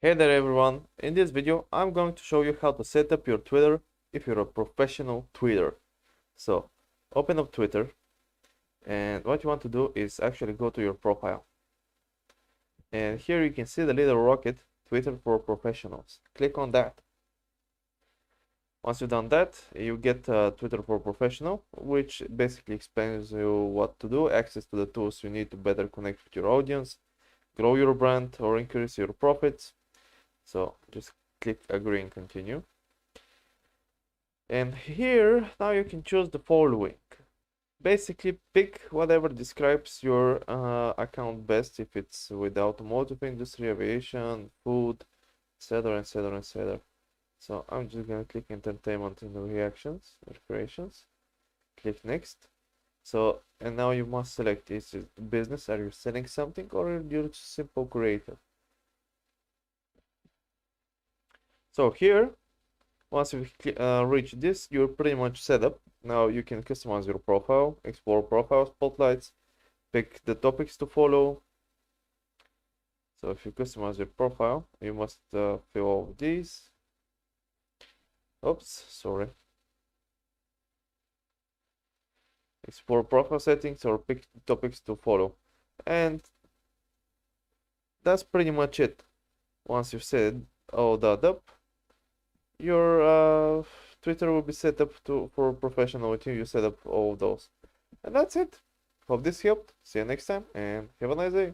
Hey there everyone, in this video I'm going to show you how to set up your Twitter if you're a professional tweeter. So open up Twitter and what you want to do is actually go to your profile. And here you can see the little rocket, Twitter for Professionals. Click on that. Once you've done that, you get Twitter for Professional, which basically explains you what to do, access to the tools you need to better connect with your audience, grow your brand or increase your profits. So just click agree and continue. And here now you can choose the following. Basically pick whatever describes your account best, if it's with the automotive industry, aviation, food, etc, etc, etc. So I'm just gonna click entertainment and reactions, recreations, click next. So and now you must select, is it business, are you selling something, or you're just a simple creator. So here, once you reach this, you're pretty much set up. Now you can customize your profile, explore profile spotlights, pick the topics to follow. So if you customize your profile, you must fill all these. Oops, sorry. Explore profile settings or pick topics to follow. And that's pretty much it. Once you've set all that up, your Twitter will be set up for professional until you set up all those. And that's it. Hope this helped. See you next time and have a nice day.